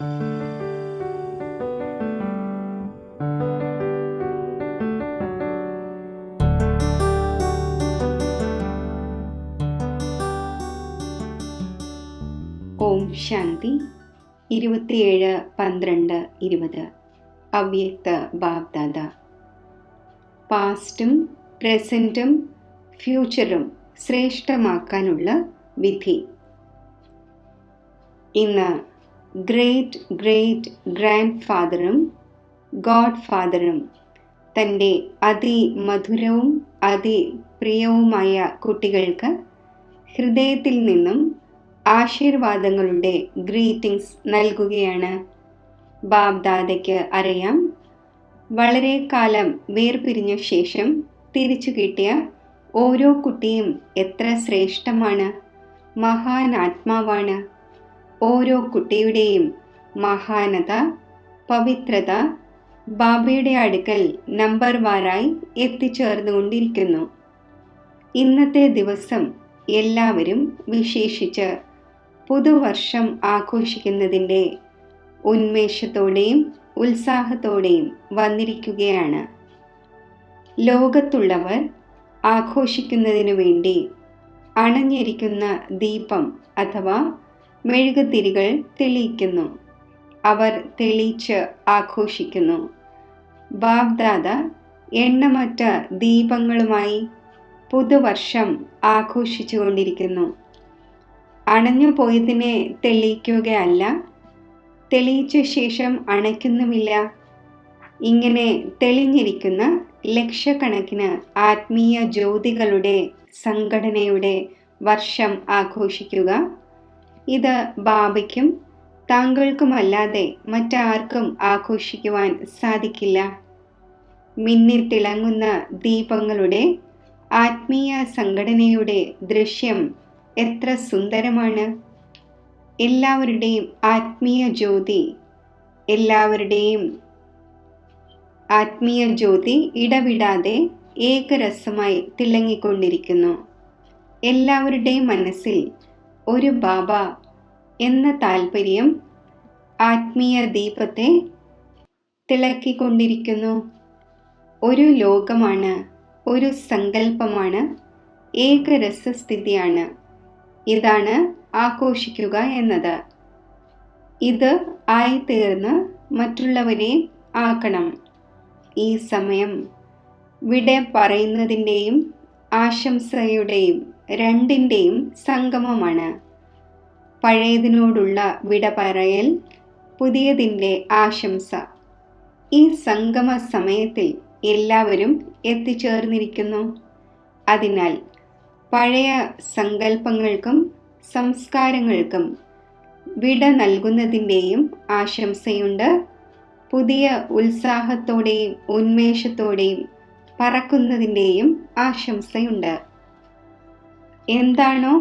ഓം ശാന്തി. 27/12/20 അവ്യക്ത ബാബ്ദാദ. പാസ്റ്റും പ്രസൻറ്റും ഫ്യൂച്ചറും ശ്രേഷ്ഠമാക്കാനുള്ള വിധി. ഇന്ന് ഗ്രേറ്റ് ഗ്രേറ്റ് ഗ്രാൻഡ് ഫാദറും ഗോഡ് ഫാദറും തൻ്റെ അതിമധുരവും അതിപ്രിയവുമായ കുട്ടികൾക്ക് ഹൃദയത്തിൽ നിന്നും ആശീർവാദങ്ങളുടെ ഗ്രീറ്റിംഗ്സ് നൽകുകയാണ്. ബാബ്ദാദയ്ക്ക് അറിയാം, വളരെ കാലം വേർപിരിഞ്ഞ ശേഷം തിരിച്ചു കിട്ടിയ ഓരോ കുട്ടിയും എത്ര ശ്രേഷ്ഠമാണ്, മഹാനാത്മാവാണ്. ഓരോ കുട്ടിയുടെയും മഹാനത, പവിത്രത ബാബയുടെ അടുക്കൽ നമ്പർ വാറായി എത്തിച്ചേർന്നുകൊണ്ടിരിക്കുന്നു. ഇന്നത്തെ ദിവസം എല്ലാവരും വിശേഷിച്ച് പുതുവർഷം ആഘോഷിക്കുന്നതിൻ്റെ ഉന്മേഷത്തോടെയും ഉത്സാഹത്തോടെയും വന്നിരിക്കുകയാണ്. ലോകത്തുള്ളവർ ആഘോഷിക്കുന്നതിനു വേണ്ടി അണഞ്ഞിരിക്കുന്ന ദീപം അഥവാ മെഴുകുതിരികൾ തെളിയിക്കുന്നു. അവർ തെളിയിച്ച് ആഘോഷിക്കുന്നു. ബാബ്ദാദ എണ്ണമറ്റ ദീപങ്ങളുമായി പുതുവർഷം ആഘോഷിച്ചു കൊണ്ടിരിക്കുന്നു. അണഞ്ഞു പോയതിനെ തെളിയിക്കുകയല്ല, തെളിയിച്ച ശേഷം അണയ്ക്കുന്നുമില്ല. ഇങ്ങനെ തെളിഞ്ഞിരിക്കുന്ന ലക്ഷക്കണക്കിന് ആത്മീയ ജ്യോതികളുടെ സംഘടനയുടെ വർഷം ആഘോഷിക്കുക. ഇത് ബാബയ്ക്കും താങ്കൾക്കുമല്ലാതെ മറ്റാർക്കും ആഘോഷിക്കുവാൻ സാധിക്കില്ല. മിന്നിത്തിളങ്ങുന്ന ദീപങ്ങളുടെ ആത്മീയ സംഘടനയുടെ ദൃശ്യം എത്ര സുന്ദരമാണ്. എല്ലാവരുടെയും ആത്മീയ ജ്യോതി ഇടവിടാതെ ഏകരസമായി തിളങ്ങിക്കൊണ്ടിരിക്കുന്നു. എല്ലാവരുടെയും മനസ്സിൽ ഒരു ബാബ എന്ന താല്പര്യം ആത്മീയ ദീപത്തെ തിളക്കിക്കൊണ്ടിരിക്കുന്നു. ഒരു ലോകമാണ്, ഒരു സങ്കല്പമാണ്, ഏകരസസ്ഥിതിയാണ്. ഇതാണ് ആഘോഷിക്കുക എന്നത്. ഇത് ആയിത്തീർന്ന് മറ്റുള്ളവരെ ആക്കണം. ഈ സമയം വിട പറയുന്നതിൻ്റെയും ആശംസയുടെയും രണ്ടിൻ്റെയും സംഗമമാണ്. പഴയതിനോടുള്ള വിട പറയൽ, പുതിയതിൻ്റെ ആശംസ. ഈ സംഗമ സമയത്തിൽ എല്ലാവരും എത്തിച്ചേർന്നിരിക്കുന്നു. അതിനാൽ പഴയ സങ്കല്പങ്ങൾക്കും സംസ്കാരങ്ങൾക്കും വിട നൽകുന്നതിൻ്റെയും ആശംസയുണ്ട്. പുതിയ ഉത്സാഹത്തോടെയും ഉന്മേഷത്തോടെയും പറക്കുന്നതിൻ്റെയും ആശംസയുണ്ട്. എന്താണോ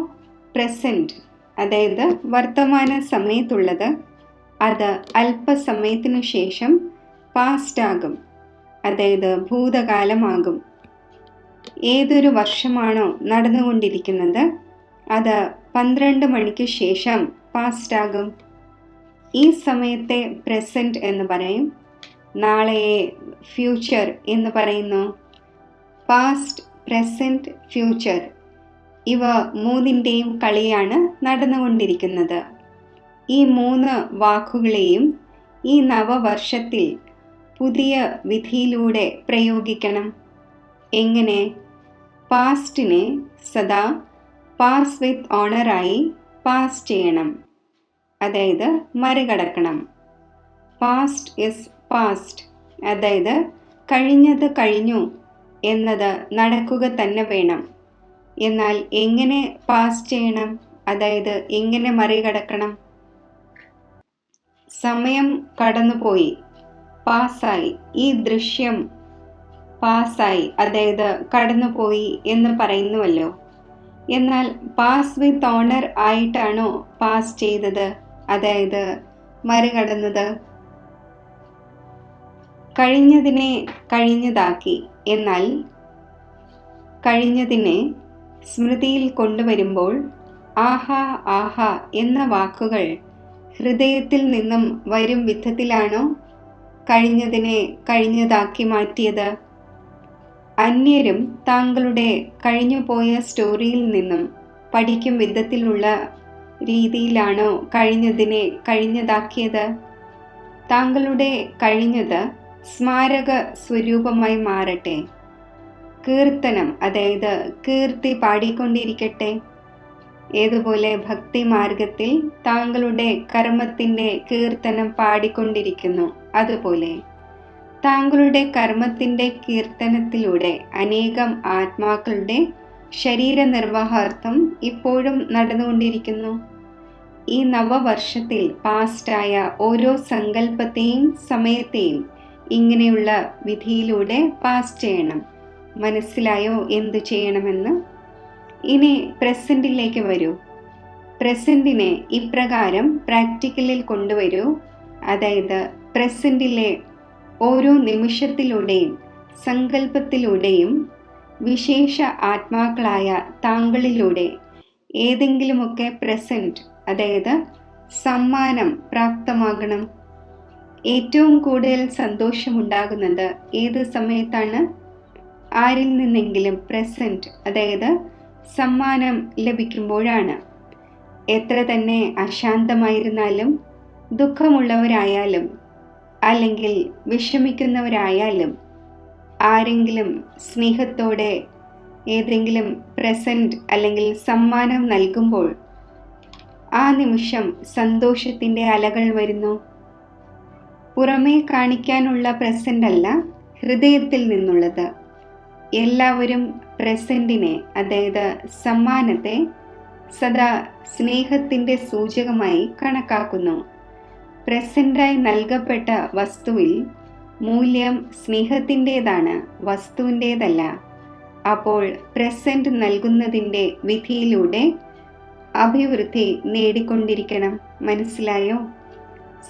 പ്രസൻറ്റ്, അതായത് വർത്തമാന സമയത്തുള്ളത്, അത് അല്പസമയത്തിനു ശേഷം പാസ്റ്റ് ആകും, അതായത് ഭൂതകാലമാകും. ഏതൊരു വർഷമാണോ നടന്നുകൊണ്ടിരിക്കുന്നത്, അത് 12 മണിക്ക് ശേഷം പാസ്റ്റ് ആകും. ഈ സമയത്തെ പ്രസൻറ്റ് എന്ന് പറയും. നാളെയെ ഫ്യൂച്ചർ എന്ന് പറയുന്നു. പാസ്റ്റ്, പ്രസൻറ്റ്, ഫ്യൂച്ചർ ഇവ മൂന്നിൻ്റെയും കളിയാണ് നടന്നുകൊണ്ടിരിക്കുന്നത്. ഈ 3 വാക്കുകളെയും ഈ നവവർഷത്തിൽ പുതിയ വിധിയിലൂടെ പ്രയോഗിക്കണം. എങ്ങനെ? പാസ്റ്റിനെ സദാ പാസ് വിത്ത് ഓണറായി പാസ് ചെയ്യണം, അതായത് മറികടക്കണം. പാസ്റ്റ് ഇസ് പാസ്റ്റ്, അതായത് കഴിഞ്ഞത് കഴിഞ്ഞു എന്നത് നടക്കുക തന്നെ വേണം. എന്നാൽ എങ്ങനെ പാസ് ചെയ്യണം, അതായത് എങ്ങനെ മറികടക്കണം? സമയം കടന്നുപോയി, പാസ്സായി, ഈ ദൃശ്യം പാസ്സായി, അതായത് കടന്നുപോയി എന്ന് പറയുന്നുവല്ലോ. എന്നാൽ പാസ് വിത്ത് ഓണർ ആയിട്ടാണോ പാസ് ചെയ്തത്, അതായത് മറികടന്നത്? കഴിഞ്ഞതിനെ കഴിഞ്ഞതാക്കി, എന്നാൽ കഴിഞ്ഞതിനെ സ്മൃതിയിൽ കൊണ്ടുവരുമ്പോൾ ആഹാ ആഹാ എന്ന വാക്കുകൾ ഹൃദയത്തിൽ നിന്നും വരും വിധത്തിലാണോ കഴിഞ്ഞതിനെ കഴിഞ്ഞതാക്കി മാറ്റിയത്? അന്യരും താങ്കളുടെ കഴിഞ്ഞുപോയ സ്റ്റോറിയിൽ നിന്നും പഠിക്കും വിധത്തിലുള്ള രീതിയിലാണോ കഴിഞ്ഞതിനെ കഴിഞ്ഞതാക്കിയത്? താങ്കളുടെ കഴിഞ്ഞത് സ്മാരക സ്വരൂപമായി മാറട്ടെ. കീർത്തനം, അതായത് കീർത്തി പാടിക്കൊണ്ടിരിക്കട്ടെ. ഏതുപോലെ ഭക്തി മാർഗത്തിൽ താങ്കളുടെ കർമ്മത്തിൻ്റെ കീർത്തനം പാടിക്കൊണ്ടിരിക്കുന്നു, അതുപോലെ താങ്കളുടെ കർമ്മത്തിൻ്റെ കീർത്തനത്തിലൂടെ അനേകം ആത്മാക്കളുടെ ശരീരനിർവഹാർത്ഥം ഇപ്പോഴും നടന്നുകൊണ്ടിരിക്കുന്നു. ഈ നവവർഷത്തിൽ പാസ്റ്റായ ഓരോ സങ്കല്പത്തെയും സമയത്തെയും ഇങ്ങനെയുള്ള വിധിയിലൂടെ പാസ് ചെയ്യണം. മനസ്സിലായോ എന്തു ചെയ്യണമെന്ന്? ഇനി പ്രസൻറ്റിലേക്ക് വരൂ. പ്രസൻറ്റിനെ ഇപ്രകാരം പ്രാക്ടിക്കലിൽ കൊണ്ടുവരൂ. അതായത് പ്രസൻറ്റിലെ ഓരോ നിമിഷത്തിലൂടെയും സങ്കല്പത്തിലൂടെയും വിശേഷ ആത്മാക്കളായ താങ്കളിലൂടെ ഏതെങ്കിലുമൊക്കെ പ്രസൻറ്റ്, അതായത് സമ്മാനം പ്രാപ്തമാകണം. ഏറ്റവും കൂടുതൽ സന്തോഷമുണ്ടാകുന്നത് ഏത് സമയത്താണ്? ആരിൽ നിന്നെങ്കിലും പ്രസൻറ്റ്, അതായത് സമ്മാനം ലഭിക്കുമ്പോഴാണ്. എത്ര തന്നെ അശാന്തമായിരുന്നാലും ദുഃഖമുള്ളവരായാലും അല്ലെങ്കിൽ വിഷമിക്കുന്നവരായാലും ആരെങ്കിലും സ്നേഹത്തോടെ ഏതെങ്കിലും പ്രസൻറ്റ് അല്ലെങ്കിൽ സമ്മാനം നൽകുമ്പോൾ ആ നിമിഷം സന്തോഷത്തിൻ്റെ അലകൾ വരുന്നു. പുറമേ കാണിക്കാനുള്ള പ്രസൻ്റ് അല്ല, ഹൃദയത്തിൽ നിന്നുള്ളത്. എല്ലാവരും പ്രസൻറ്റിനെ, അതായത് സമ്മാനത്തെ സദാ സ്നേഹത്തിൻ്റെ സൂചകമായി കണക്കാക്കുന്നു. പ്രസൻ്റായി നൽകപ്പെട്ട വസ്തുവിൽ മൂല്യം സ്നേഹത്തിൻ്റേതാണ്, വസ്തുവിൻ്റേതല്ല. അപ്പോൾ പ്രസൻറ്റ് നൽകുന്നതിൻ്റെ വിധിയിലൂടെ അഭിവൃദ്ധി നേടിക്കൊണ്ടിരിക്കണം. മനസ്സിലായോ?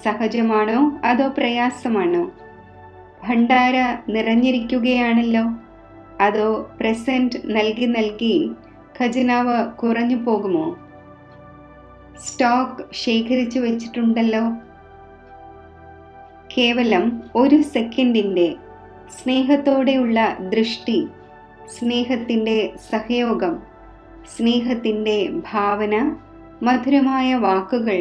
സഹജമാണോ അതോ പ്രയാസമാണോ? ഭണ്ഡാര നിറഞ്ഞിരിക്കുകയാണല്ലോ, അതോ പ്രസൻറ്റ് നൽകി നൽകി ഖജനാവ് കുറഞ്ഞു പോകുമോ? സ്റ്റോക്ക് ശേഖരിച്ചു വച്ചിട്ടുണ്ടല്ലോ. കേവലം ഒരു സെക്കൻഡിൻ്റെ സ്നേഹത്തോടെയുള്ള ദൃഷ്ടി, സ്നേഹത്തിൻ്റെ സഹയോഗം, സ്നേഹത്തിൻ്റെ ഭാവന, മധുരമായ വാക്കുകൾ,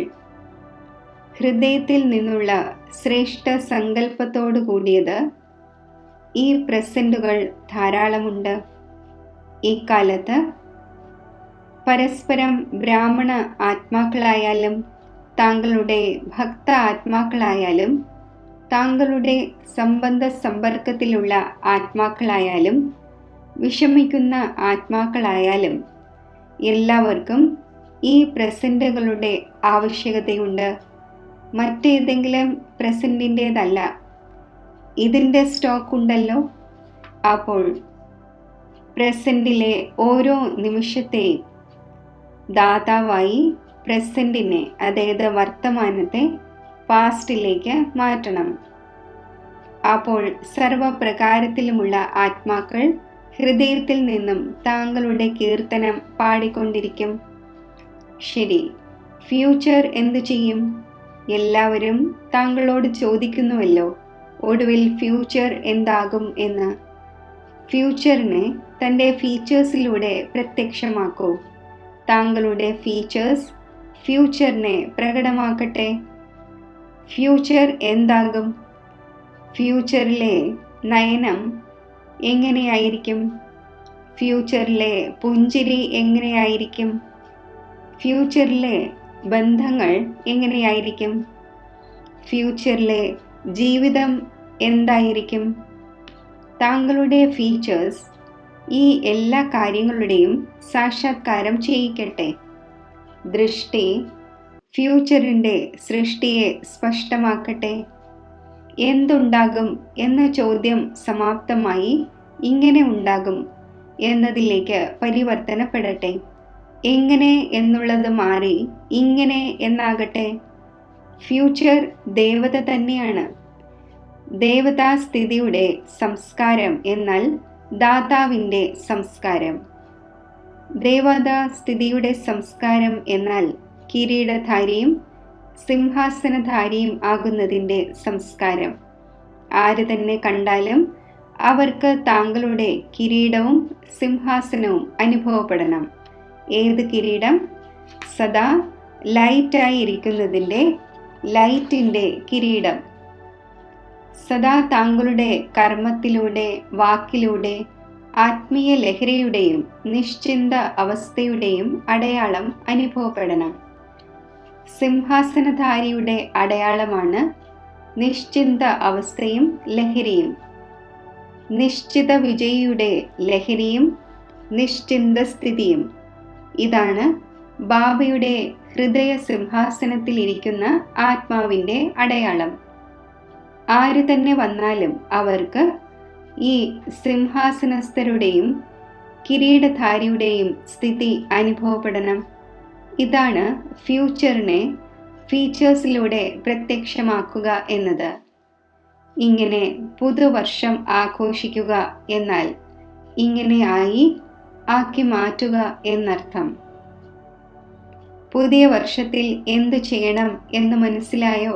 ഹൃദയത്തിൽ നിന്നുള്ള ശ്രേഷ്ഠ സങ്കല്പത്തോടു കൂടിയത്, ഈ പ്രസൻറ്റുകൾ ധാരാളമുണ്ട്. ഇക്കാലത്ത് പരസ്പരം ബ്രാഹ്മണ ആത്മാക്കളായാലും താങ്കളുടെ ഭക്ത ആത്മാക്കളായാലും താങ്കളുടെ സംബന്ധ സമ്പർക്കത്തിലുള്ള ആത്മാക്കളായാലും വിഷമിക്കുന്ന ആത്മാക്കളായാലും എല്ലാവർക്കും ഈ പ്രസൻറ്റുകളുടെ ആവശ്യകതയുണ്ട്. മറ്റേതെങ്കിലും പ്രസൻറ്റിൻ്റേതല്ല. ഇതിൻ്റെ സ്റ്റോക്ക് ഉണ്ടല്ലോ. അപ്പോൾ പ്രസൻറ്റിലെ ഓരോ നിമിഷത്തെയും ദാതാവായി പ്രസൻറ്റിനെ, അതായത് വർത്തമാനത്തെ പാസ്റ്റിലേക്ക് മാറ്റണം. അപ്പോൾ സർവപ്രകാരത്തിലുമുള്ള ആത്മാക്കൾ ഹൃദയത്തിൽ നിന്നും താങ്കളുടെ കീർത്തനം പാടിക്കൊണ്ടിരിക്കും. ശരി, ഫ്യൂച്ചർ എന്തു ചെയ്യും? എല്ലാവരും താങ്കളോട് ചോദിക്കുന്നുവല്ലോ, ഒടുവിൽ ഫ്യൂച്ചർ എന്താകും എന്ന്. ഫ്യൂച്ചറിനെ തൻ്റെ ഫീച്ചേഴ്സിലൂടെ പ്രത്യക്ഷമാക്കൂ. താങ്കളുടെ ഫീച്ചേഴ്സ് ഫ്യൂച്ചറിനെ പ്രകടമാക്കട്ടെ. ഫ്യൂച്ചർ എന്താകും? ഫ്യൂച്ചറിലെ നയനം എങ്ങനെയായിരിക്കും? ഫ്യൂച്ചറിലെ പുഞ്ചിരി എങ്ങനെയായിരിക്കും? ഫ്യൂച്ചറിലെ ബന്ധങ്ങൾ എങ്ങനെയായിരിക്കും? ഫ്യൂച്ചറിലെ ജീവിതം എന്തായിരിക്കും? താങ്കളുടെ ഫീച്ചേഴ്സ് ഈ എല്ലാ കാര്യങ്ങളുടെയും സാക്ഷാത്കാരം ചെയ്യിക്കട്ടെ. ദൃഷ്ടി ഫ്യൂച്ചറിൻ്റെ സൃഷ്ടിയെ സ്പഷ്ടമാക്കട്ടെ. എന്തുണ്ടാകും എന്ന ചോദ്യം സമാപ്തമായി ഇങ്ങനെ ഉണ്ടാകും എന്നതിലേക്ക് പരിവർത്തനപ്പെടട്ടെ. എങ്ങനെ എന്നുള്ളത് മാറി ഇങ്ങനെ എന്നാകട്ടെ. ഫ്യൂച്ചർ ദേവത തന്നെയാണ്. ദേവതാസ്ഥിതിയുടെ സംസ്കാരം എന്നാൽ ദാതാവിൻ്റെ സംസ്കാരം. ദേവതാസ്ഥിതിയുടെ സംസ്കാരം എന്നാൽ കിരീടധാരിയും സിംഹാസനധാരിയും ആകുന്നതിൻ്റെ സംസ്കാരം. ആര് തന്നെ കണ്ടാലും അവർക്ക് താങ്കളുടെ കിരീടവും സിംഹാസനവും അനുഭവപ്പെടണം. ഏത് കിരീടം? സദാ ലൈറ്റായിരിക്കുന്നതിൻ്റെ ലൈറ്റിൻ്റെ കിരീടം. സദാ താങ്കളുടെ കർമ്മത്തിലൂടെ, വാക്കിലൂടെ ആത്മീയ ലഹരിയുടെയും നിശ്ചിന്ത അവസ്ഥയുടെയും അടയാളം അനുഭവപ്പെടണം. സിംഹാസനധാരിയുടെ അടയാളമാണ് നിശ്ചിന്ത അവസ്ഥയും ലഹരിയും. നിശ്ചിത വിജയിയുടെ ലഹരിയും നിശ്ചിന്ത സ്ഥിതിയും. ഇതാണ് ബാബയുടെ ഹൃദയ സിംഹാസനത്തിലിരിക്കുന്ന ആത്മാവിൻ്റെ അടയാളം. ആര് തന്നെ വന്നാലും അവർക്ക് ഈ സിംഹാസനസ്ഥരുടെയും കിരീടധാരിയുടെയും സ്ഥിതി അനുഭവപ്പെടണം. ഇതാണ് ഫ്യൂച്ചറിനെ ഫീച്ചേഴ്സിലൂടെ പ്രത്യക്ഷമാക്കുക എന്നത്. ഇങ്ങനെ പുതുവർഷം ആഘോഷിക്കുക എന്നാൽ ഇങ്ങനെ ആക്കി മാറ്റുക എന്നർത്ഥം. പുതിയ വർഷത്തിൽ എന്തു ചെയ്യണം എന്ന് മനസ്സിലായോ?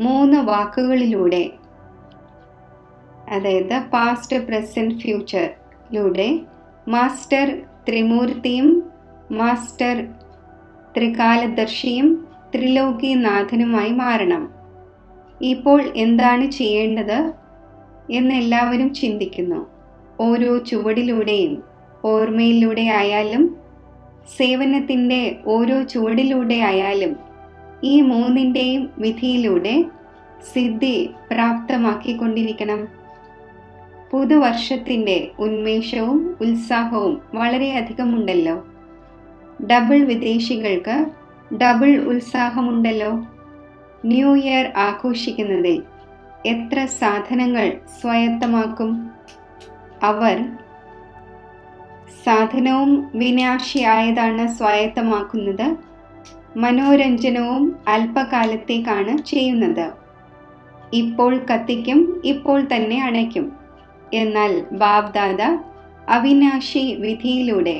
3 വാക്കുകളിലൂടെ, അതായത് പാസ്റ്റ്, പ്രസന്റ്, ഫ്യൂച്ചറിലൂടെ മാസ്റ്റർ ത്രിമൂർത്തിയും മാസ്റ്റർ ത്രികാലദർശിയും ത്രിലോകിനാഥനുമായി മാറണം. ഇപ്പോൾ എന്താണ് ചെയ്യേണ്ടത് എന്ന് എല്ലാവരും ചിന്തിക്കുന്നു. ഓരോ ചുവടിലൂടെയും, ഓർമ്മയിലൂടെ ആയാലും സേവനത്തിൻ്റെ ഓരോ ചുവടിലൂടെ ആയാലും ഈ 3ൻ്റെയും വിധിയിലൂടെ സിദ്ധി പ്രാപ്തമാക്കിക്കൊണ്ടിരിക്കണം. പുതുവർഷത്തിൻ്റെ ഉന്മേഷവും ഉത്സാഹവും വളരെയധികമുണ്ടല്ലോ. ഡബിൾ വിദേശികൾക്ക് ഡബിൾ ഉത്സാഹമുണ്ടല്ലോ. ന്യൂ ഇയർ ആഘോഷിക്കുന്നതിൽ എത്ര സാധനങ്ങൾ സ്വായത്തമാക്കും അവർ? സാധനവും വിനാശിയായതാണ് സ്വായത്തമാക്കുന്നത്. മനോരഞ്ജനവും അല്പകാലത്തേക്കാണ് ചെയ്യുന്നത്. ഇപ്പോൾ കത്തിക്കും, ഇപ്പോൾ തന്നെ അണയ്ക്കും. എന്നാൽ ബാബ്ദാദ അവിനാശി വിധിയിലൂടെ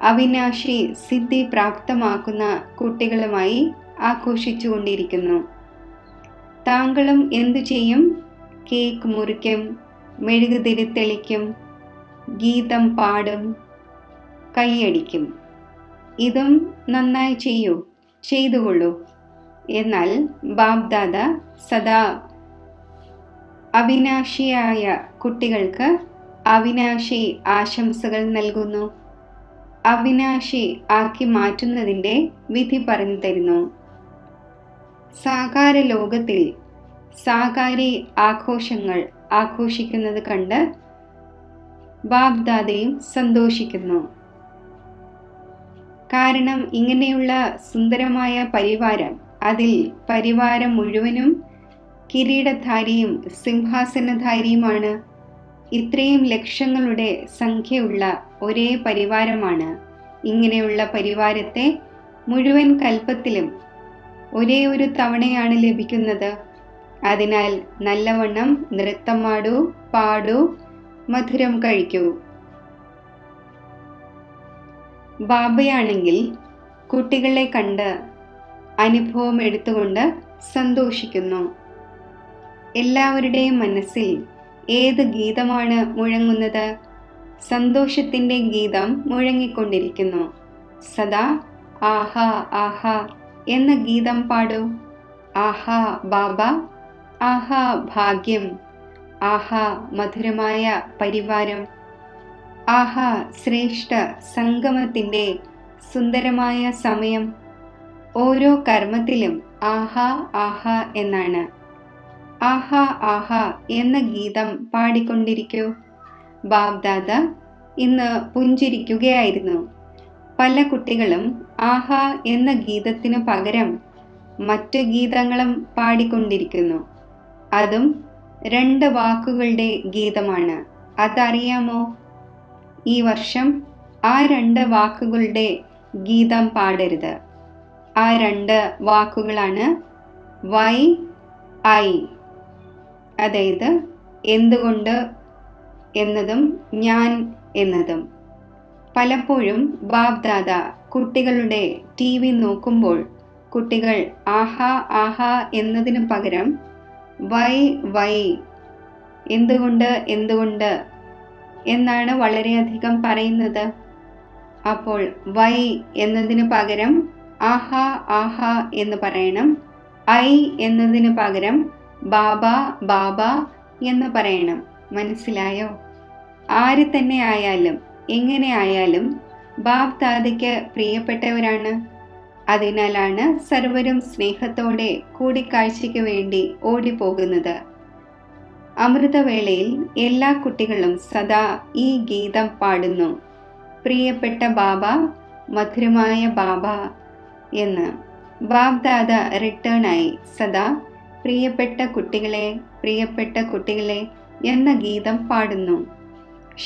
അവിനാശി സിദ്ധി പ്രാപ്തമാക്കുന്ന കുട്ടികളുമായി ആഘോഷിച്ചുകൊണ്ടിരിക്കുന്നു. താങ്കളും എന്തു ചെയ്യും? കേക്ക് മുറിക്കും, മെഴുകുതിരി തെളിക്കും, ഗീതം പാടും, കൈയടിക്കും. ഇതും നന്നായി ചെയ്തുകൊള്ളൂ. എന്നാൽ ബാബ്ദാദ സദാ അവിനാശിയായ കുട്ടികൾക്ക് അവിനാശി ആശംസകൾ നൽകുന്നു. അവിനാശി ആക്കി മാറ്റുന്നതിൻ്റെ വിധി പറഞ്ഞു തരുന്നു. സാകാര ലോകത്തിൽ സാകാരി ആഘോഷങ്ങൾ ആഘോഷിക്കുന്നത് കണ്ട് ബാബ്ദാദയും സന്തോഷിക്കുന്നു. കാരണം ഇങ്ങനെയുള്ള സുന്ദരമായ പരിവാരം, അതിൽ പരിവാരം മുഴുവനും കിരീടധാരിയും സിംഹാസനധാരിയുമാണ്. ഇത്രയും ലക്ഷങ്ങളുടെ സംഖ്യയുള്ള ഒരേ പരിവാരമാണ്. ഇങ്ങനെയുള്ള പരിവാരത്തെ മുഴുവൻ കൽപ്പത്തിലും ഒരേ ഒരു തവണയാണ് ലഭിക്കുന്നത്. അതിനാൽ നല്ലവണ്ണം നൃത്തമാടൂ, പാടൂ, മധുരം കഴിക്കൂ. ബാബയാണെങ്കിൽ കുട്ടികളെ കണ്ട് അനുഭവം എടുത്തുകൊണ്ട് സന്തോഷിക്കുന്നു. എല്ലാവരുടെയും മനസ്സിൽ ഏത് ഗീതമാണ് മുഴങ്ങുന്നത്? സന്തോഷത്തിൻ്റെ ഗീതം മുഴങ്ങിക്കൊണ്ടിരിക്കുന്നു. സദാ ആഹാ ആഹാ എന്ന ഗീതം പാടൂ. ആഹാ ബാബ, ആഹാ ഭാഗ്യം, ആഹാ മധുരമായ പരിവാരം, ആഹാ ശ്രേഷ്ഠ സംഗമത്തിൻ്റെ സുന്ദരമായ സമയം. ഓരോ കർമ്മത്തിലും ആഹാ ആഹാ എന്നാണ്. ആഹാ ആഹാ എന്ന ഗീതം പാടിക്കൊണ്ടിരിക്കൂ. ബാബ്ദാദ ഇന്ന് പുഞ്ചിരിക്കുകയായിരുന്നു. പല കുട്ടികളും ആഹാ എന്ന ഗീതത്തിനു പകരം മറ്റു ഗീതങ്ങളും പാടിക്കൊണ്ടിരിക്കുന്നു. അതും 2 വാക്കുകളുടെ ഗീതമാണ്. അതറിയാമോ? ഈ വർഷം ആ 2 വാക്കുകളുടെ ഗീതം പാടരുത്. ആ 2 വാക്കുകളാണ് വൈ, ഐ. അതായത് എന്തുകൊണ്ട് എന്നതും ഞാൻ എന്നതും. പലപ്പോഴും ബാബ്ദാദ കുട്ടികളുടെ TV നോക്കുമ്പോൾ കുട്ടികൾ ആഹാ ആഹാ എന്നതിനു പകരം വൈ വൈ, എന്തുകൊണ്ട് എന്തുകൊണ്ട് എന്നാണ് വളരെയധികം പറയുന്നത്. അപ്പോൾ വൈ എന്നതിന് പകരം ആഹാ ആഹാ എന്ന് പറയണം. ഐ എന്നതിന് പകരം ബാബ ബാബ എന്ന് പറയണം. മനസ്സിലായോ? ആര് തന്നെ ആയാലും എങ്ങനെ ആയാലും ബാബ് ദാദയ്ക്ക് പ്രിയപ്പെട്ടവരാണ്. അതിനാലാണ് സർവരും സ്നേഹത്തോടെ കൂടിക്കാഴ്ചയ്ക്ക് വേണ്ടി ഓടിപ്പോകുന്നത്. അമൃതവേളയിൽ എല്ലാ കുട്ടികളും സദാ ഈ ഗീതം പാടുന്നു. പ്രിയപ്പെട്ട ബാബ, മധുരമായ ബാബ എന്ന്. ബാബ് ദാദ റിട്ടേണായി സദാ പ്രിയപ്പെട്ട കുട്ടികളെ, പ്രിയപ്പെട്ട കുട്ടികളെ എന്ന ഗീതം പാടുന്നു.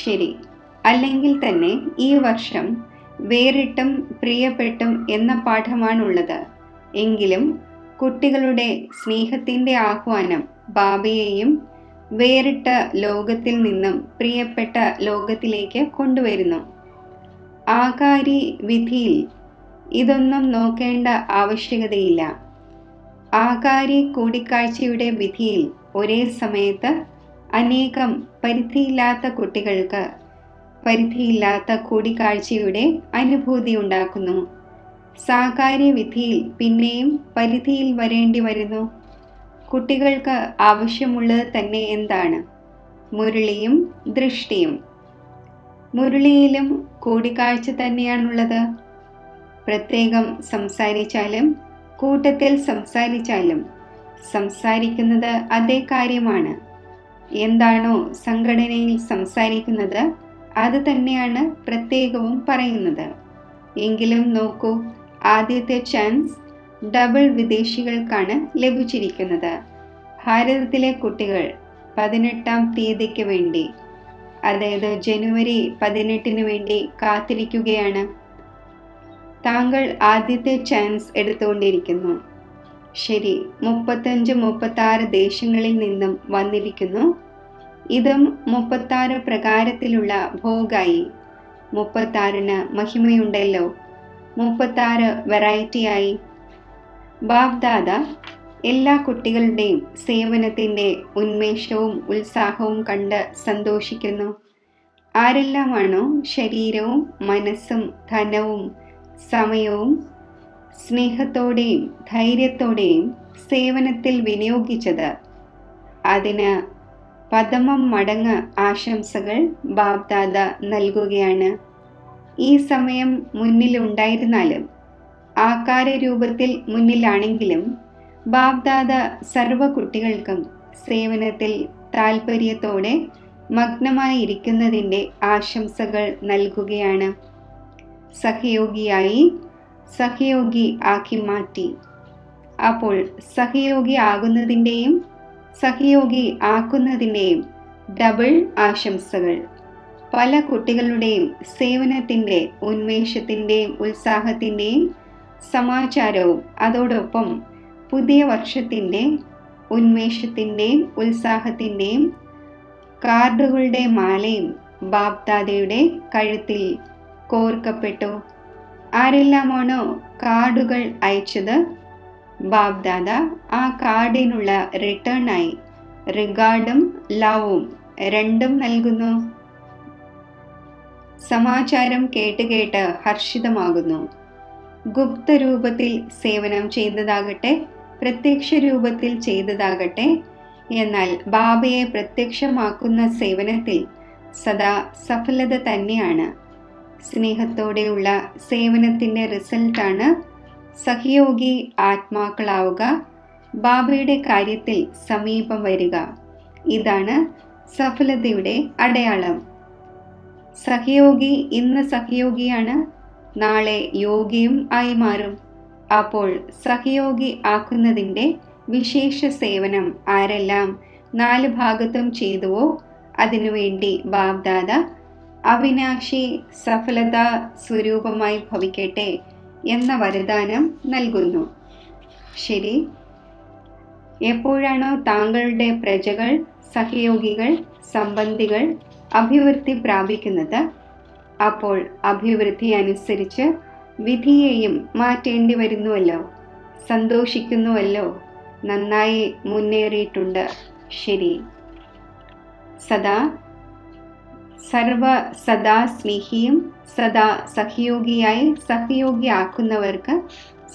ശരി, അല്ലെങ്കിൽ തന്നെ ഈ വർഷം വേറിട്ടും പ്രിയപ്പെട്ടും എന്ന പാഠമാണുള്ളത്. എങ്കിലും കുട്ടികളുടെ സ്നേഹത്തിൻ്റെ ആഹ്വാനം ബാബയെയും വേറിട്ട ലോകത്തിൽ നിന്നും പ്രിയപ്പെട്ട ലോകത്തിലേക്ക് കൊണ്ടുവരുന്നു. ആകാരി വിധിയിൽ ഇതൊന്നും നോക്കേണ്ട ആവശ്യകതയില്ല. ആകാരി കൂടിക്കാഴ്ചയുടെ വിധിയിൽ ഒരേ സമയത്ത് അനേകം പരിധിയില്ലാത്ത കുട്ടികൾക്ക് പരിധിയില്ലാത്ത കൂടിക്കാഴ്ചയുടെ അനുഭൂതി ഉണ്ടാക്കുന്നു. സാകാര്യ വിധിയിൽ പിന്നെയും പരിധിയിൽ വരേണ്ടി വരുന്നു. കുട്ടികൾക്ക് ആവശ്യമുള്ളത് തന്നെ എന്താണ്? മുരളിയും ദൃഷ്ടിയും. മുരളിയിലും കൂടിക്കാഴ്ച തന്നെയാണുള്ളത്. പ്രത്യേകം സംസാരിച്ചാലും കൂട്ടത്തിൽ സംസാരിച്ചാലും സംസാരിക്കുന്നത് അതേ കാര്യമാണ്. എന്താണോ സംഘടനയിൽ സംസാരിക്കുന്നത് അത് തന്നെയാണ് പ്രത്യേകവും പറയുന്നത്. എങ്കിലും നോക്കൂ, ആദ്യത്തെ ചാൻസ് ഡബിൾ വിദേശികൾക്കാണ് ലഭിച്ചിരിക്കുന്നത്. ഭാരതത്തിലെ കുട്ടികൾ 18-ാം തീയതിക്ക് വേണ്ടി, അതായത് ജനുവരി 18-ന് വേണ്ടി കാത്തിരിക്കുകയാണ്. താങ്കൾ ആദ്യത്തെ ചാൻസ് എടുത്തുകൊണ്ടിരിക്കുന്നു. ശരി, 35-36 ദേശങ്ങളിൽ നിന്നും വന്നിരിക്കുന്നു. ഇതും 36 പ്രകാരത്തിലുള്ള ഭോഗായി. 36-ന് മഹിമയുണ്ടല്ലോ, 36 വെറൈറ്റിയായി. ബാബ് ദാദ എല്ലാ കുട്ടികളുടെയും സേവനത്തിൻ്റെ ഉന്മേഷവും ഉത്സാഹവും കണ്ട് സന്തോഷിക്കുന്നു. ആരെല്ലാമാണോ ശരീരവും മനസ്സും ധനവും സമയവും സ്നേഹത്തോടെയും ധൈര്യത്തോടെയും സേവനത്തിൽ വിനിയോഗിച്ചത്, അതിന് പദമം മടങ്ങ് ആശംസകൾ ബാബ് ദാദ നൽകുകയാണ്. ഈ സമയം മുന്നിലുണ്ടായിരുന്നാലും ആകാരരൂപത്തിൽ മുന്നിലാണെങ്കിലും ബാബ് ദാദ സർവ കുട്ടികൾക്കും സേവനത്തിൽ താൽപ്പര്യത്തോടെ മഗ്നമായിരിക്കുന്നതിൻ്റെ ആശംസകൾ നൽകുകയാണ്. സഹയോഗിയായി സഹയോഗി ആക്കി മാറ്റി. അപ്പോൾ സഹയോഗി ആകുന്നതിൻ്റെയും സഹയോഗി ആക്കുന്നതിൻ്റെയും ഡബിൾ ആശംസകൾ. പല കുട്ടികളുടെയും സേവനത്തിൻ്റെ ഉന്മേഷത്തിൻ്റെയും ഉത്സാഹത്തിൻ്റെയും സമാചാരവും അതോടൊപ്പം പുതിയ വർഷത്തിൻ്റെ ഉന്മേഷത്തിൻ്റെയും ഉത്സാഹത്തിൻ്റെയും കാർഡുകളുടെ മാലയും ബാബ് ദാദയുടെ കഴുത്തിൽ കോർക്കപ്പെട്ടു. ആരെല്ലാമാണോ കാർഡുകൾ അയച്ചത്, ബാബ് ദാദ ആ കാർഡിനുള്ള റിട്ടേണായി റിഗാർഡും ലവും രണ്ടും നൽകുന്നു. സമാചാരം കേട്ട് കേട്ട് ഹർഷിതമാകുന്നു. ഗുപ്ത രൂപത്തിൽ സേവനം ചെയ്തതാകട്ടെ പ്രത്യക്ഷ രൂപത്തിൽ ചെയ്തതാകട്ടെ, എന്നാൽ ബാബയെ പ്രത്യക്ഷമാക്കുന്ന സേവനത്തിൽ സദാ സഫലത തന്നെയാണ്. സ്നേഹത്തോടെയുള്ള സേവനത്തിൻ്റെ റിസൾട്ടാണ് സഹയോഗി ആത്മാക്കളാവുക, ബാബയുടെ കാര്യത്തിൽ സമീപം വരിക. ഇതാണ് സഫലതയുടെ അടയാളം. സഹയോഗി ഇന്ന് സഹയോഗിയാണ്, നാളെ യോഗിയും ആയി മാറും. അപ്പോൾ സഹയോഗി ആക്കുന്നതിൻ്റെ വിശേഷ സേവനം ആരെല്ലാം 4 ഭാഗത്തും ചെയ്തുവോ അതിനുവേണ്ടി ബാബ് ദാദ അവിനാശി സഫലതാ സ്വരൂപമായി ഭവിക്കട്ടെ എന്ന വരദാനം നൽകുന്നു. ശരി, എപ്പോഴാണോ താങ്കളുടെ പ്രജകൾ, സഹയോഗികൾ, സംബന്ധികൾ അഭിവൃദ്ധി പ്രാപിക്കുന്നത്, അപ്പോൾ അഭിവൃദ്ധി അനുസരിച്ച് വിധിയെയും മാറ്റേണ്ടി വരുന്നുവല്ലോ. സന്തോഷിക്കുന്നുവല്ലോ. നന്നായി മുന്നേറിയിട്ടുണ്ട്. ശരി. സദാ സ്നേഹിയും സദാ സഹയോഗിയായി സഹയോഗിയാക്കുന്നവർക്ക്,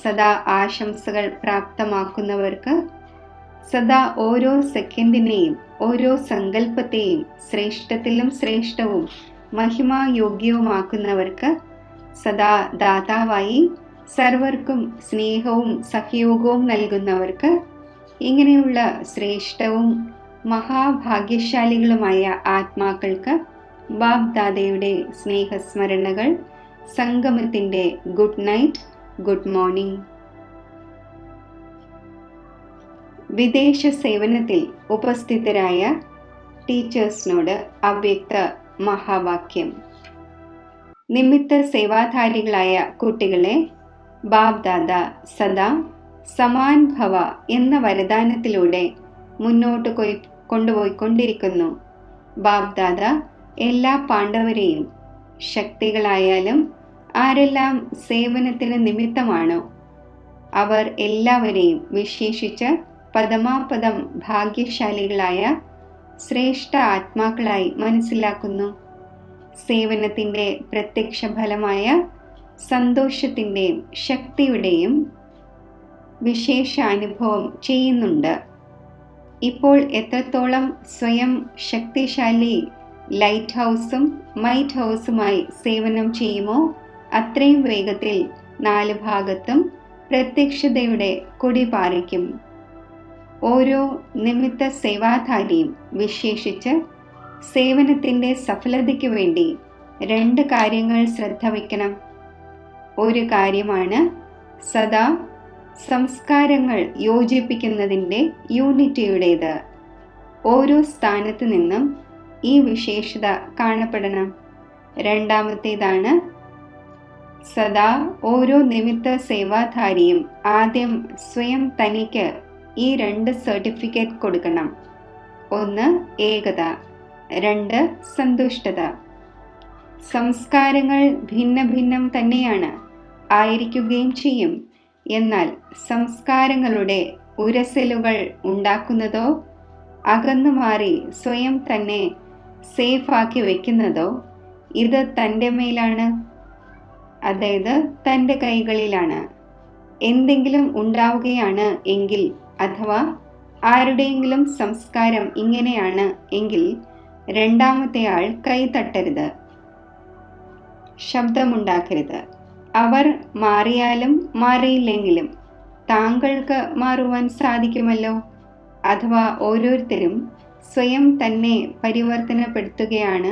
സദാ ആശംസകൾ പ്രാപ്തമാക്കുന്നവർക്ക്, സദാ ഓരോ സെക്കൻഡിനെയും ഓരോ സങ്കല്പത്തെയും ശ്രേഷ്ഠത്തിലും ശ്രേഷ്ഠവും മഹിമായോഗ്യവുമാക്കുന്നവർക്ക്, സദാ ദാതാവായി സർവർക്കും സ്നേഹവും സഹയോഗവും നൽകുന്നവർക്ക്, ഇങ്ങനെയുള്ള ശ്രേഷ്ഠവും മഹാഭാഗ്യശാലികളുമായ ആത്മാക്കൾക്ക് ബാബ് ദാദയുടെ സ്നേഹസ്മരണകൾ. സംഗമത്തിൻ്റെ ഗുഡ് നൈറ്റ്, ഗുഡ് മോർണിംഗ്. വിദേശ സേവനത്തിൽ ഉപസ്ഥിതരായ ടീച്ചേഴ്സിനോട് അവ്യക്ത മഹാവാക്യം. നിമിത്ത സേവാധാരികളായ കുട്ടികളെ ബാബ് ദാദ സദാ സമാൻ ഭവ എന്ന വരദാനത്തിലൂടെ മുന്നോട്ട് കൊണ്ടുപോയിക്കൊണ്ടിരിക്കുന്നു. ബാബ് ദാദ എല്ലാ പാണ്ഡവരെയും, ശക്തികളായാലും ആരെല്ലാം സേവനത്തിന് നിമിത്തമാണോ അവർ എല്ലാവരെയും വിശേഷിച്ച് പദമാപദം ഭാഗ്യശാലികളായ ശ്രേഷ്ഠ ആത്മാക്കളായി മനസ്സിലാക്കുന്നു. സേവനത്തിൻ്റെ പ്രത്യക്ഷ ഫലമായ സന്തോഷത്തിൻ്റെയും ശക്തിയുടെയും വിശേഷ അനുഭവം ചെയ്യുന്നുണ്ട്. ഇപ്പോൾ എത്രത്തോളം സ്വയം ശക്തിശാലി ലൈറ്റ് ഹൗസും മൈറ്റ് ഹൗസുമായി സേവനം ചെയ്യുമോ അത്രയും വേഗത്തിൽ 4 ഭാഗത്തും പ്രത്യക്ഷതയുടെ കൊടി പാറിക്കും. ഓരോ നിമിത്ത സേവാധാരിയും വിശേഷിച്ച് സേവനത്തിൻ്റെ സഫലതയ്ക്ക് വേണ്ടി 2 കാര്യങ്ങൾ ശ്രദ്ധ വയ്ക്കണം. ഒരു കാര്യമാണ് സദാ സംസ്കാരങ്ങൾ യോജിപ്പിക്കുന്നതിൻ്റെ യൂണിറ്റിയുടേത്. ഓരോ സ്ഥാനത്ത് നിന്നും ഈ വിശേഷത കാണപ്പെടണം. രണ്ടാമത്തേതാണ് സദാ ഓരോ നിമിത്ത സേവാധാരിയും ആദ്യം സ്വയം തനിക്ക് ഈ 2 സർട്ടിഫിക്കറ്റ് കൊടുക്കണം. 1 ഏകത, 2 സന്തുഷ്ടത. സംസ്കാരങ്ങൾ ഭിന്ന ഭിന്നം തന്നെയാണ്, ആയിരിക്കുകയും ചെയ്യും. എന്നാൽ സംസ്കാരങ്ങളുടെ ഉരസലുകൾ ഉണ്ടാക്കുന്നതോ അകന്നു മാറി സ്വയം തന്നെ സേഫാക്കി വയ്ക്കുന്നതോ ഇത് തൻ്റെ മേലാണ്, അതായത് തൻ്റെ കൈകളിലാണ്. എന്തെങ്കിലും ഉണ്ടാവുകയാണ് എങ്കിൽ, അഥവാ ആരുടെയെങ്കിലും സംസ്കാരം ഇങ്ങനെയാണ് എങ്കിൽ രണ്ടാമത്തെ ആൾ കൈ തട്ടരുത്, ശബ്ദമുണ്ടാക്കരുത്. അവർ മാറിയാലും മാറിയില്ലെങ്കിലും താങ്കൾക്ക് മാറുവാൻ സാധിക്കുമല്ലോ. അഥവാ ഓരോരുത്തരും സ്വയം തന്നെ പരിവർത്തനപ്പെടുത്തുകയാണ്,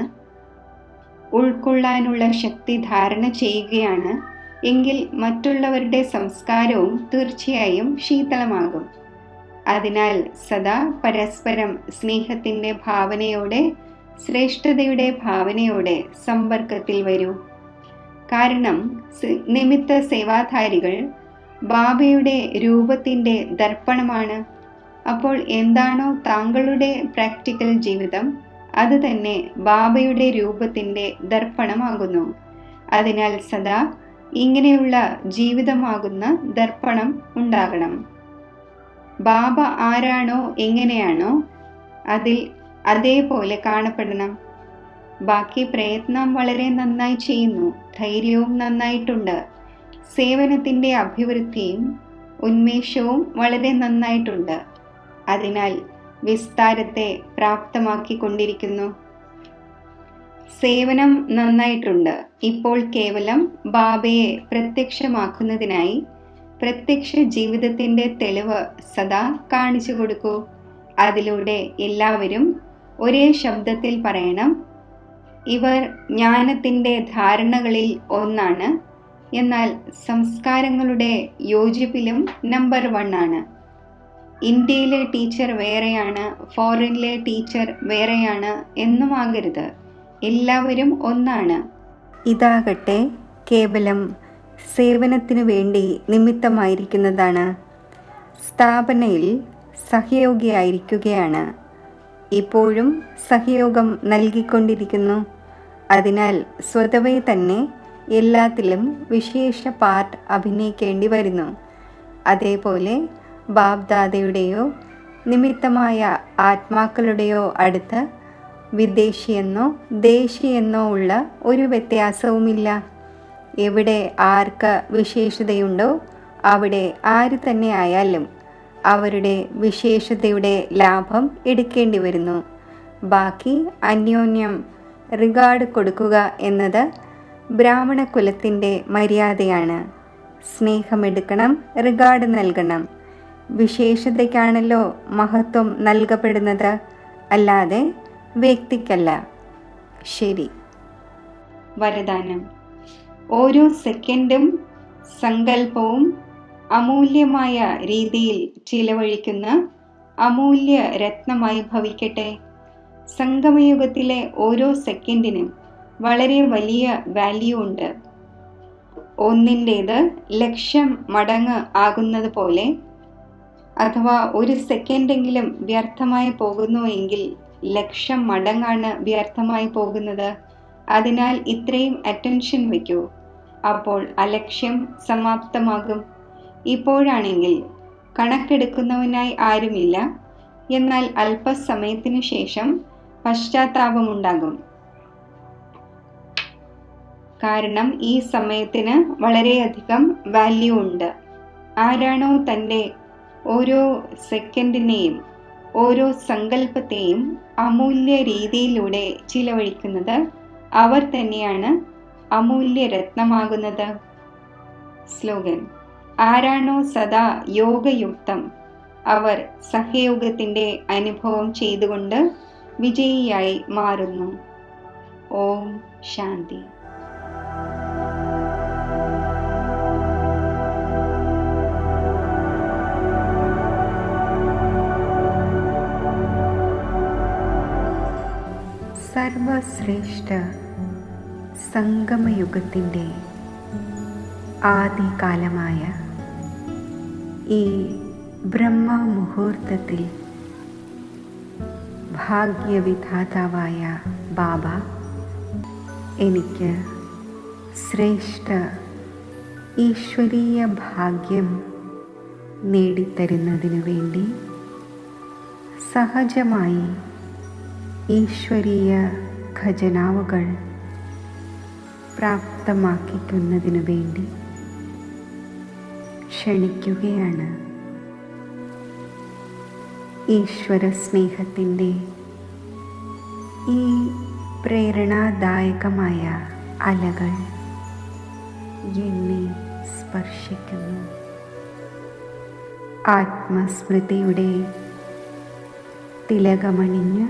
ഉൾക്കൊള്ളാനുള്ള ശക്തി ധാരണ ചെയ്യുകയാണ് എങ്കിൽ മറ്റുള്ളവരുടെ സംസ്കാരവും തീർച്ചയായും ശീതളമാകും. അതിനാൽ സദാ പരസ്പരം സ്നേഹത്തിൻ്റെ ഭാവനയോടെ, ശ്രേഷ്ഠതയുടെ ഭാവനയോടെ സമ്പർക്കത്തിൽ വരൂ. കാരണം നിമിത്ത സേവാധാരികൾ ബാബയുടെ രൂപത്തിൻ്റെ ദർപ്പണമാണ്. അപ്പോൾ എന്താണോ താങ്കളുടെ പ്രാക്ടിക്കൽ ജീവിതം, അത് തന്നെ ബാബയുടെ രൂപത്തിൻ്റെ ദർപ്പണമാകുന്നു. അതിനാൽ സദാ ഇങ്ങനെയുള്ള ജീവിതമാകുന്ന ദർപ്പണം ഉണ്ടാകണം. ബാബ ആരാണോ എങ്ങനെയാണോ അതിൽ അതേപോലെ കാണപ്പെടണം. ബാക്കി പ്രയത്നം വളരെ നന്നായി ചെയ്യുന്നു, ധൈര്യവും നന്നായിട്ടുണ്ട്, സേവനത്തിൻ്റെ അഭിവൃദ്ധിയും ഉന്മേഷവും വളരെ നന്നായിട്ടുണ്ട്. അതിനാൽ വിസ്താരത്തെ പ്രാപ്തമാക്കിക്കൊണ്ടിരിക്കുന്നു. സേവനം നന്നായിട്ടുണ്ട്. ഇപ്പോൾ കേവലം ബാബയെ പ്രത്യക്ഷമാക്കുന്നതിനായി പ്രത്യക്ഷ ജീവിതത്തിൻ്റെ തെളിവ് സദാ കാണിച്ചു കൊടുക്കൂ. അതിലൂടെ എല്ലാവരും ഒരേ ശബ്ദത്തിൽ പറയണം, ഇവർ ജ്ഞാനത്തിൻ്റെ ധാരണകളിൽ ഒന്നാണ്, എന്നാൽ സംസ്കാരങ്ങളുടെ യോജിപ്പിലും നമ്പർ 1 ആണ്. ഇന്ത്യയിലെ ടീച്ചർ വേറെയാണ്, ഫോറിനിലെ ടീച്ചർ വേറെയാണ് എന്നുമാകരുത്. എല്ലാവരും ഒന്നാണ്. ഇതാകട്ടെ കേവലം സേവനത്തിനു വേണ്ടി നിമിത്തമായിരിക്കുന്നതാണ്. സ്ഥാപനയിൽ സഹയോഗിയായിരിക്കുകയാണ്. ഇപ്പോഴും സഹയോഗം നൽകിക്കൊണ്ടിരിക്കുന്നു. അതിനാൽ സ്വതവേ തന്നെ എല്ലാത്തിലും വിശേഷ പാർട്ട് അഭിനയിക്കേണ്ടി വരുന്നു. അതേപോലെ ബാബ്ദാദയുടെയോ നിമിത്തമായ ആത്മാക്കളുടെയോ അടുത്ത് വിദേശിയെന്നോ ദേശിയെന്നോ ഉള്ള ഒരു വ്യത്യാസവുമില്ല. എവിടെ ആർക്ക് വിശേഷതയുണ്ടോ അവിടെ ആര് തന്നെ ആയാലും അവരുടെ വിശേഷതയുടെ ലാഭം എടുക്കേണ്ടി വരുന്നു. ബാക്കി അന്യോന്യം റിഗാർഡ് കൊടുക്കുക എന്നത് ബ്രാഹ്മണ കുലത്തിൻ്റെ മര്യാദയാണ്. സ്നേഹമെടുക്കണം, റിഗാർഡ് നൽകണം. വിശേഷതയ്ക്കാണല്ലോ മഹത്വം നൽകപ്പെടുന്നത്, അല്ലാതെ വ്യക്തിക്കല്ല. ശരി. വരദാനം. ഓരോ സെക്കൻഡും സങ്കല്പവും അമൂല്യമായ രീതിയിൽ ചിലവഴിക്കുന്ന അമൂല്യ രത്നമായി ഭവിക്കട്ടെ. സംഗമയുഗത്തിലെ ഓരോ സെക്കൻഡിനും വളരെ വലിയ വാല്യൂ ഉണ്ട്. ഒന്നിൻ്റേത് 1,00,000 മടങ്ങ് ആകുന്നത് പോലെ, അഥവാ ഒരു സെക്കൻഡെങ്കിലും വ്യർത്ഥമായി പോകുന്നുവെങ്കിൽ 1,00,000 മടങ്ങാണ് വ്യർത്ഥമായി പോകുന്നത്. അതിനാൽ ഇത്രയും അറ്റൻഷൻ വയ്ക്കൂ, അപ്പോൾ അലക്ഷ്യം സമാപ്തമാകും. ഇപ്പോഴാണെങ്കിൽ കണക്കെടുക്കുന്നവനായി ആരുമില്ല, എന്നാൽ അല്പസമയത്തിനു ശേഷം പശ്ചാത്താപമുണ്ടാകും. കാരണം ഈ സമയത്തിന് വളരെയധികം വാല്യൂ ഉണ്ട്. ആരാണോ തൻ്റെ ഓരോ സെക്കൻഡിനെയും ഓരോ സങ്കല്പത്തെയും അമൂല്യ രീതിയിലൂടെ ചിലവഴിക്കുന്നത്, അവർ തന്നെയാണ് അമൂല്യ രത്നമാകുന്നത്. സ്ലോഗൻ. ആരാണോ സദാ യോഗയുക്തം അവർ സഹയോഗത്തിൻ്റെ അനുഭവം ചെയ്തുകൊണ്ട് വിജയിയായി മാറുന്നു. ഓം ശാന്തി. സർവശ്രേഷ്ഠ സംഗമയുഗത്തിൻ്റെ ആദികാലമായ ഈ ബ്രഹ്മമുഹൂർത്തത്തിൽ ഭാഗ്യവിധാതാവായ ബാബ എനിക്ക് ശ്രേഷ്ഠ ഈശ്വരീയ ഭാഗ്യം നേടിത്തരുന്നതിനു വേണ്ടി സഹജമായി ഈശ്വരീയ ഖജനാവുകൾ പ്രാപ്തമാക്കിക്കുന്നതിനു വേണ്ടി ക്ഷണിക്കുകയാണ്. ഈശ്വര സ്നേഹത്തിൻ്റെ ഈ പ്രേരണാദായകമായ അലകൾ എന്നെ സ്പർശിക്കുന്നു. ആത്മസ്മൃതിയുടെ തിലകമണിഞ്ഞ്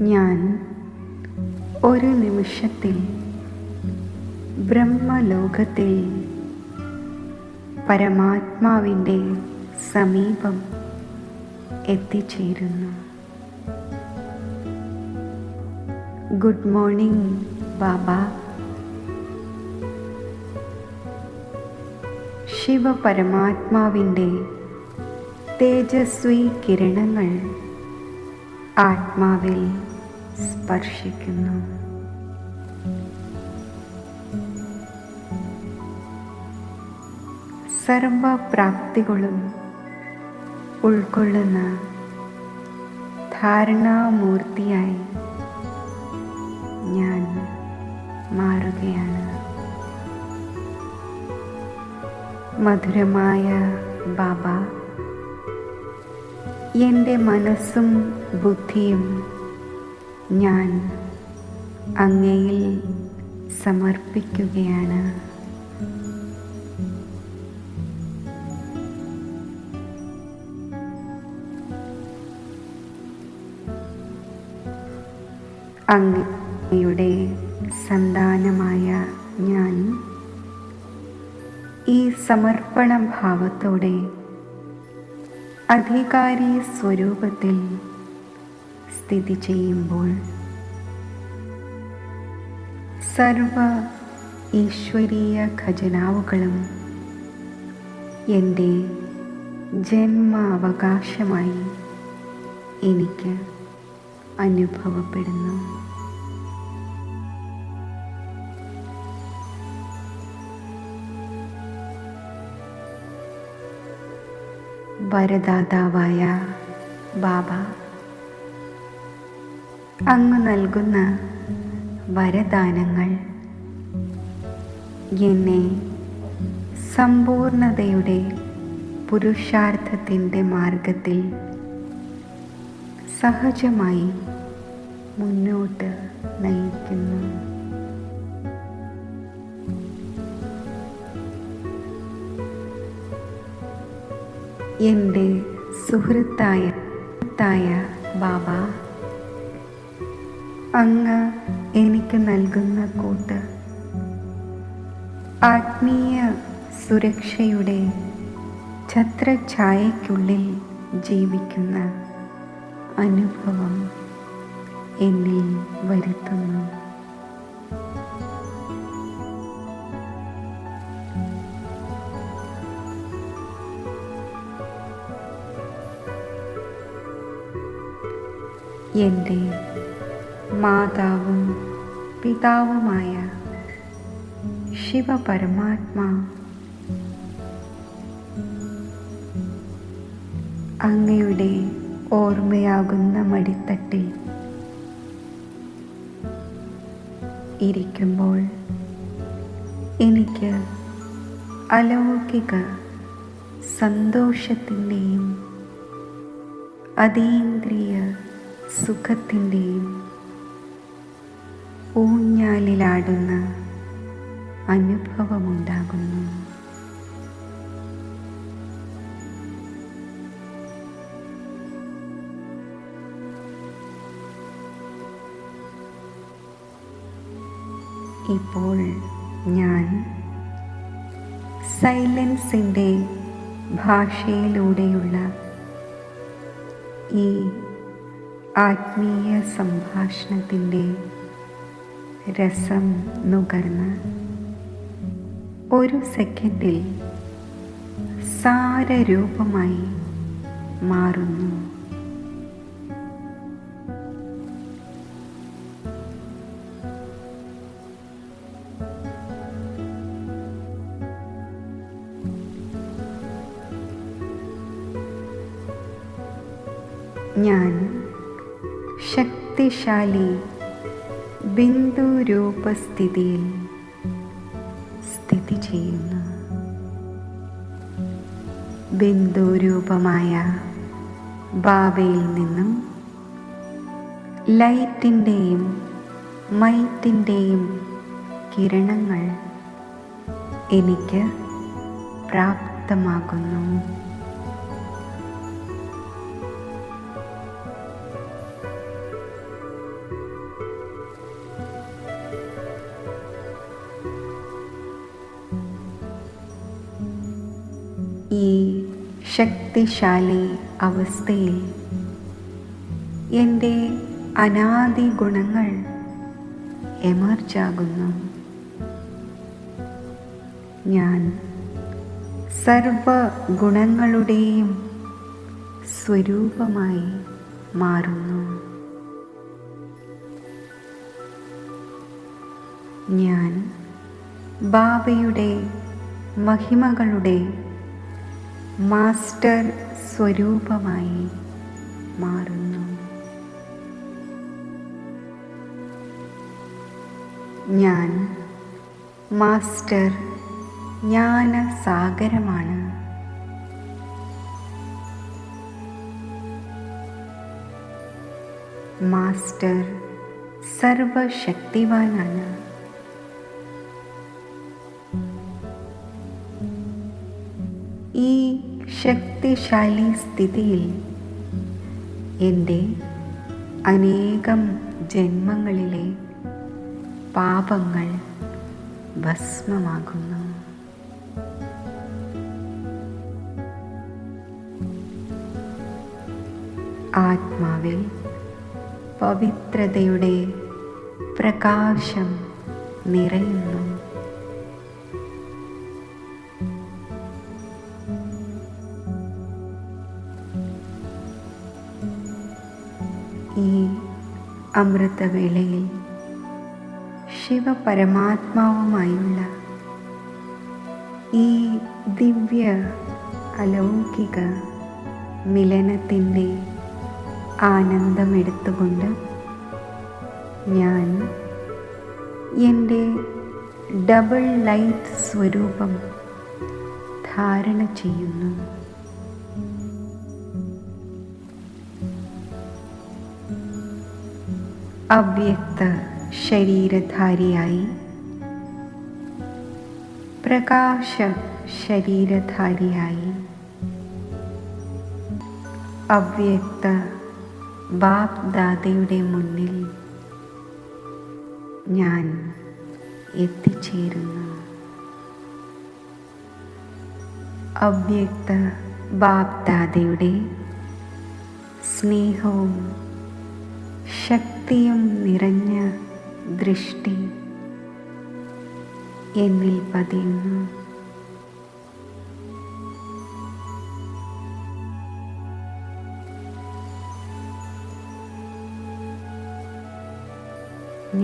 ഞാൻ ഒരു നിമിഷത്തിൽ ബ്രഹ്മലോകത്തിൽ പരമാത്മാവിൻ്റെ സമീപം എത്തിച്ചേരുന്നു. ഗുഡ് മോർണിംഗ് ബാബ. ശിവപരമാത്മാവിൻ്റെ തേജസ്വി കിരണങ്ങൾ ആത്മാവിൽ സ്പർശിക്കുന്നു. സർവപ്രാപ്തികളും ഉൾക്കൊള്ളുന്ന ധാരണാമൂർത്തിയായി ഞാൻ മാറുകയാണ്. മധുരമായ ബാബ, എൻ്റെ മനസ്സും ബുദ്ധിയും ഞാൻ അങ്ങയിൽ സമർപ്പിക്കുകയാണ്. അങ്ങയുടെ സന്താനമായ ഞാൻ ഈ സമർപ്പണ ഭാവത്തോടെ അധികാരി സ്വരൂപത്തിൽ സ്ഥിതി ചെയ്യുമ്പോൾ സർവ ഈശ്വരീയ ഖജനാവുകളും എൻ്റെ ജന്മാവകാശമായി എനിക്ക് അനുഭവപ്പെടുന്നു. വരദാതാവായ ബാബ, അങ്ങ് നൽകുന്ന വരദാനങ്ങൾ എന്നെ സമ്പൂർണതയുടെ പുരുഷാർത്ഥത്തിൻ്റെ മാർഗത്തിൽ സഹജമായി മുന്നോട്ട് നയിക്കുന്നു. എൻ്റെ സുഹൃത്തായ ബാബ, അങ്ങ് എനിക്ക് നൽകുന്ന കൂട്ട് ആത്മീയ സുരക്ഷയുടെ ഛത്രഛായയ്ക്കുള്ളിൽ ജീവിക്കുന്ന അനുഭവം എന്നിൽ വരുത്തുന്നു. എൻ്റെ മാതാവും പിതാവുമായ ശിവപരമാത്മാ, അങ്ങയുടെ ഓർമ്മയാകുന്ന മടിത്തട്ടിൽ ഇരിക്കുമ്പോൾ എനിക്ക് അലൗകിക സന്തോഷത്തിൻ്റെയും അതീന്ദ്രിയ സുഖത്തിൻ്റെയും ഊഞ്ഞാലിലാടുന്ന അനുഭവമുണ്ടാകുന്നു. ഇപ്പോൾ ഞാൻ സൈലൻസിൻ്റെ ഭാഷയിലൂടെയുള്ള ഈ ആത്മീയ സംഭാഷണത്തിൻ്റെ രസം നുകർന്ന് ഒരു സെക്കൻഡിൽ സാരരൂപമായി മാറുന്നു. ഞാൻ ശക്തിശാലി ബിന്ദുരൂപസ്ഥിതിയിൽ സ്ഥിതി ചെയ്യുന്നു. ബിന്ദുരൂപമായ ബാബയിൽ നിന്നും ലൈറ്റിൻ്റെയും മൈറ്റിൻ്റെയും കിരണങ്ങൾ എനിക്ക് പ്രാപ്തമാകുന്നു. ഈ ശക്തിശാലി അവസ്ഥയിൽ എൻ്റെ അനാദി ഗുണങ്ങൾ എമർജാകുന്നു. ഞാൻ സർവഗുണങ്ങളുടെയും സ്വരൂപമായി മാറുന്നു. ഞാൻ ബാബയുടെ മഹിമകളുടെ മാസ്റ്റർ സ്വരൂപമായി മാറുന്നു. ഞാൻ മാസ്റ്റർ ജ്ഞാനസാഗരമാണ്. മാസ്റ്റർ സർവശക്തിവാനാണ്. ഈ ശക്തിശാലി സ്ഥിതിയിൽ എൻ്റെ അനേകം ജന്മങ്ങളിലെ പാപങ്ങൾ ഭസ്മമാകുന്നു. ആത്മാവിൽ പവിത്രതയുടെ പ്രകാശം നിറയുന്നു. ഈ അമൃതവേളയിൽ ശിവപരമാത്മാവുമായുള്ള ഈ ദിവ്യ അലൗകിക മിലനത്തിൻ്റെ ആനന്ദമെടുത്തുകൊണ്ട് ഞാൻ എൻ്റെ ഡബിൾ ലൈറ്റ് സ്വരൂപം ധാരണ ചെയ്യുന്നു. അവ്യക്ത ശരീരധാരിയായി പ്രകാശ ശരീരധാരിയായി അവ്യക്ത ബാപ് ദാദയുടെ മുന്നിൽ ഞാൻ എത്തിച്ചേരുന്നു. അവ്യക്ത ബാപ് ദാദയുടെ സ്നേഹവും ശക്തിയും നിറഞ്ഞ ദൃഷ്ടി എന്നിൽ പതിയുന്നു.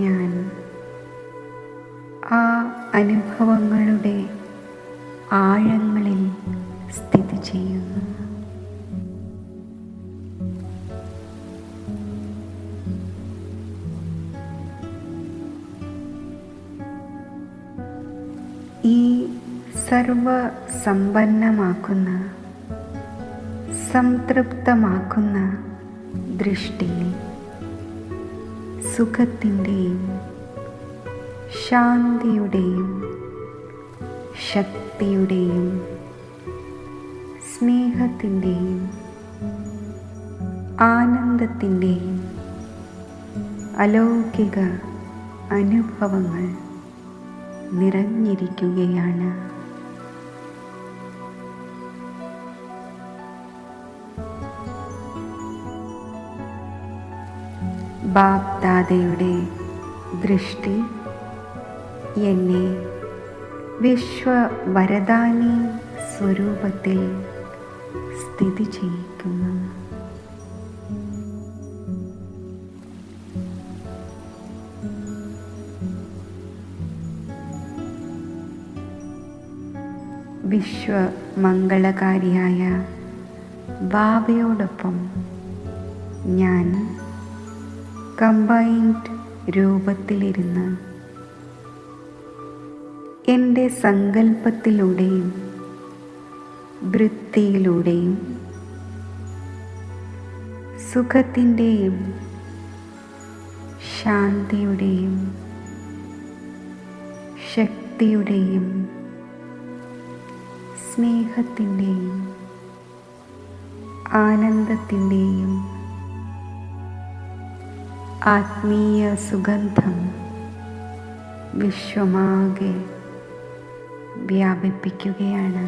ഞാൻ ആ അനുഭവങ്ങളുടെ ആഴങ്ങളിൽ സ്ഥിതി ചെയ്യുന്നു. ഈ സർവസമ്പന്നമാക്കുന്ന സംതൃപ്തമാക്കുന്ന ദൃഷ്ടിയിൽ സുഖത്തിൻ്റെയും ശാന്തിയുടെയും ശക്തിയുടെയും സ്നേഹത്തിൻ്റെയും ആനന്ദത്തിൻ്റെയും അലൗകിക അനുഭവങ്ങൾ നിറഞ്ഞിരിക്കുകയാണ്. ബാപ് ദാദയുടെ ദൃഷ്ടി എന്നെ വിശ്വവരദാനി സ്വരൂപത്തിൽ സ്ഥിതി ചെയ്യിക്കുന്നു. വിശ്വമംഗളകാരിയായ ബാബയോടൊപ്പം ഞാൻ കമ്പൈൻഡ് രൂപത്തിലിരുന്ന് എൻ്റെ സങ്കല്പത്തിലൂടെയും വൃത്തിയിലൂടെയും സുഖത്തിൻ്റെയും ശാന്തിയുടെയും ശക്തിയുടെയും സ്നേഹത്തിൻ്റെയും ആനന്ദത്തിൻ്റെയും ആത്മീയ സുഗന്ധം വിശ്വമാകെ വ്യാപിപ്പിക്കുകയാണ്.